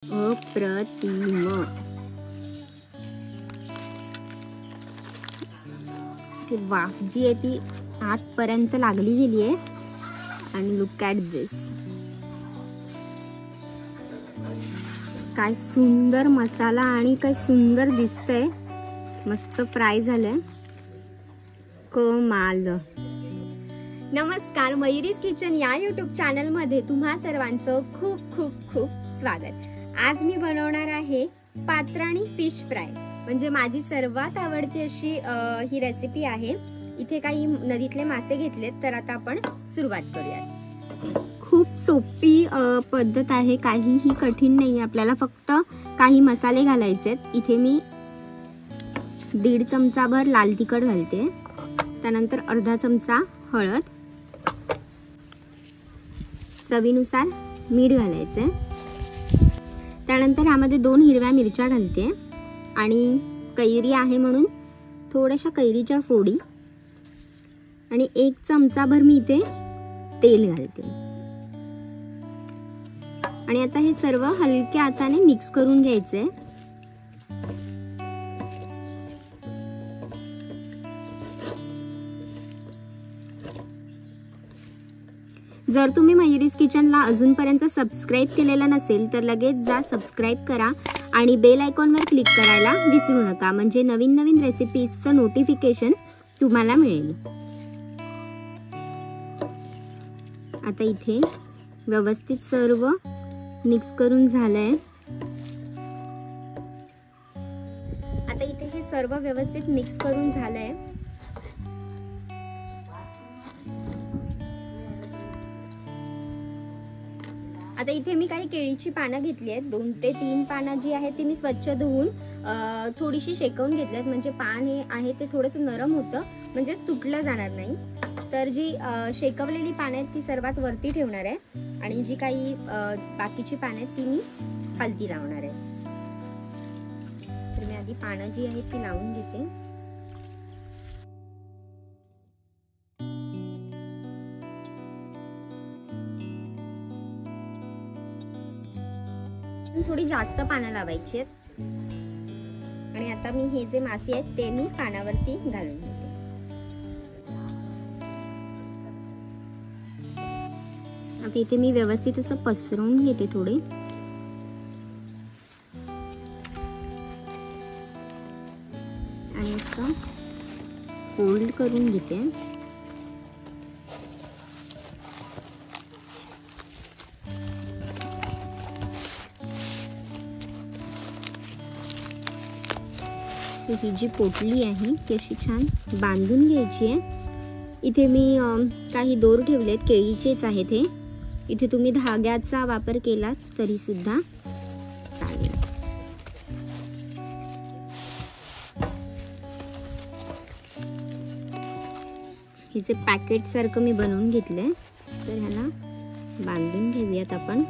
अप्रतिम। वाफ जी आहे ती आतपर्यंत लागली गेली आहे आणि लुक ॲट दिस, काय सुंदर मसाला आणि काय सुंदर दिसतंय, मस्त फ्राय झालंय, कमाल। नमस्कार, मयुरीज किचन या यूट्यूब चॅनल मध्ये तुम्हा सर्वांचं खूप खूप खूप स्वागत। आज मी बनवणार आहे पात्राणी फिश फ्राय, म्हणजे माझी सर्वात आवडती अशी ही रेसिपी आहे। इथे काही नदीतले मासे घेतलेत, तर आता आपण सुरुवात करूयात। खूप सोपी पद्धत आहे, काहीही कठीण नाही, आपल्याला फक्त काही मसाले घालायचे आहेत। इथे मी 1.5 चमचाभर लाल तिखट घालते, त्यानंतर अर्धा चमचा हळद, चवीनुसार मीठ घालायचे, त्यानंतर ह्यामध्ये 2 हिरव्या मिरच्या घालते आणि कैरी आहे म्हणून थोड्याशा कैरीच्या फोडी आणि 1 चमचाभर मी इथे तेल घालते आणि आता हे सर्व हलक्या हाताने मिक्स करून घ्यायचे। जर तुम्ही मयुरीज किचनला अजूनपर्यंत सबस्क्राइब केलेलं नसेल तर लगेच जा, सबस्क्राइब करा आणि बेल आयकॉनवर क्लिक करायला विसरू नका, म्हणजे नवीन नवीन रेसिपीजचं नोटिफिकेशन तुम्हाला मिळेल। आता इथे व्यवस्थित सर्व मिक्स करून झालंय। आता इथे हे सर्व व्यवस्थित मिक्स करून झालंय। आता इथे मी काही केळीची पानं घेतली आहेत, 2 ते 3 पानं जी आहेत ती मी स्वच्छ धुवून थोडीशी शेकवून घेतल्यात, म्हणजे पान हे आहे ते थोडंसं नरम होतं, म्हणजे तुटलं जाणार नाही। तर जी शेकवलेली पानं आहेत ती सर्वात वरती ठेवणार आहे आणि जी काही बाकीची पानं आहेत ती मी खालती लावणार आहे। तर मी आधी पानं जी आहेत ती लावून घेते। थोडी जास्त पानं लावायची आहेत आणि आता मी हे जे मासे आहेत ते मी पानावरती घालून घेते। आता इथे मी व्यवस्थित असं पसरवून घेते थोडे आणि असं फोल्ड करून घेते। ही जी पोटली आहे ती अशी छान बांधून घ्यायची आहे। इथे मी काही दोर ठेवलेत, केळीचेच आहेत हे, इथे तुम्ही धाग्याचा वापर केला तरी सुद्धा चालेल। हे जे पॅकेट सारखं मी बनवून घेतलंय, तर ह्याला बांधून घेऊयात आपण।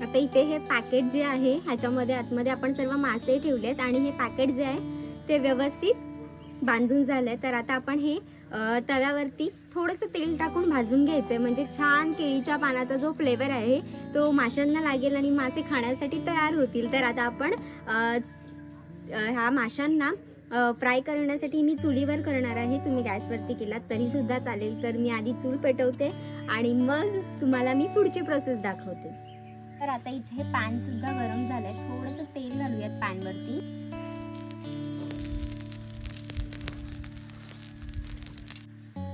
आता इथे हे पॅकेट जे आहे ह्याच्यामध्ये आतमध्ये आपण सर्व मासे ठेवलेत आणि हे पॅकेट जे आहे ते व्यवस्थित बांधून झालंय। तर आता आपण हे तव्यावरती थोडंसं तेल टाकून भाजून घ्यायचंय, म्हणजे छान केळीच्या पानाचा जो फ्लेवर आहे तो माशांना लागेल आणि मासे खाण्यासाठी तयार होतील। तर आता आपण ह्या माशांना फ्राय करण्यासाठी मी चुलीवर करणार आहे. तुम्ही गॅसवरती केलात तरी सुद्धा चालेल. तर मी आधी चूल पेटवते आणि मग तुम्हाला मी पुढची प्रोसेस दाखवते. तर आता इथे पॅन सुद्धा गरम झालंय. थोडंसं तेल घालूयात पॅनवरती.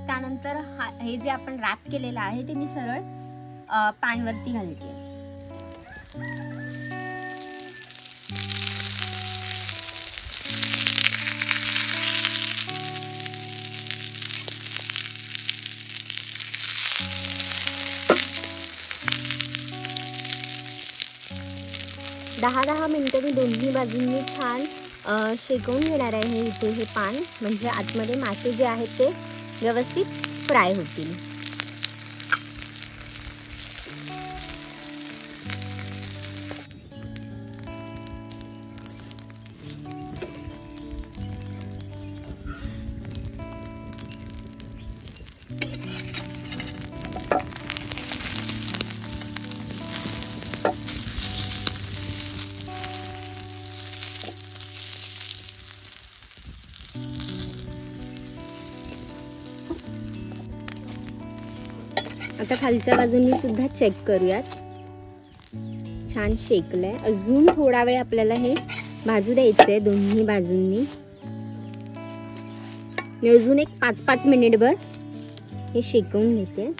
त्यानंतर हे जे आपण रॅप केलेलं आहे ते मी सरळ पॅनवरती घालते. दहा मिनिटं मी दोन्ही बाजूंनी छान शेकवून घेणार आहे इथे हे पान, म्हणजे आतमध्ये मासे जे आहेत ते व्यवस्थित फ्राय होतील. आता खालच्या बाजूंनी सुद्धा चेक करूयात. छान शेकलंय. अजून थोडा वेळ आपल्याला हे भाजू द्यायचंय दोन्ही बाजूंनी. अजून एक 5-5 मिनिटभर हे शेकवून घेते.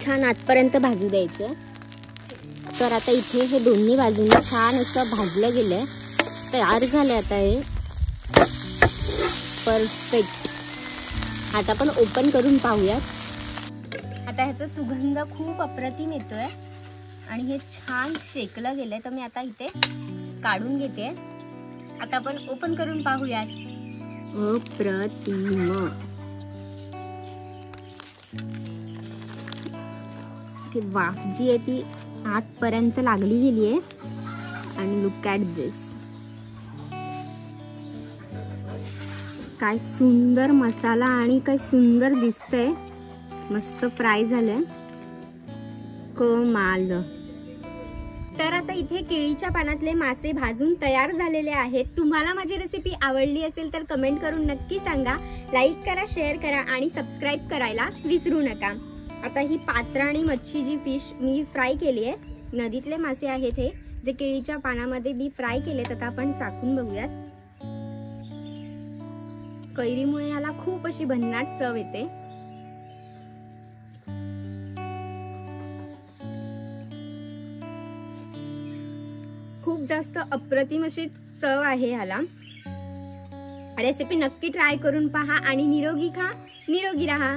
छान आतपर्यंत भाजू द्यायचं. तर आता इथे हे दोन्ही बाजूने छान असं भाजलं गेलंय. तयार झालंय आता हे परफेक्ट. आता आपण ओपन करून पाहूयात. आता ह्याचा सुगंध खूप अप्रतिम येतोय आणि हे छान शेकलं गेलंय. तर मी आता इथे काढून घेते. आता आपण ओपन करून पाहूयात. अप्रतिम. वाफ जी आहे ती आतपर्यंत लागली गेली आहे. आणि लुक ॲट दिस. काय सुंदर मसाला आणि काय सुंदर दिसतंय. मस्त फ्राय झालंय. कमाल. तर आता इथे केळीच्या पानातले मासे भाजून तयार झालेले आहेत. तुम्हाला माझी रेसिपी आवडली असेल तर कमेंट करून नक्की सांगा. लाईक करा, शेअर करा आणि सबस्क्राईब करायला विसरू नका. आता ही पात्राणी मच्छी जी फिश मी फ्राय केली आहे, नदीतले मासे आहेत हे, जे केळीच्या पानामध्ये मी फ्राय केलेत. आता आपण चाखून बघूयात. कैरीमुळे याला खूप अशी भन्नाट चव येते. खूप जास्त अप्रतिम अशी चव आहे ह्याला. रेसिपी नक्की ट्राय करून पहा आणि निरोगी खा, निरोगी राहा.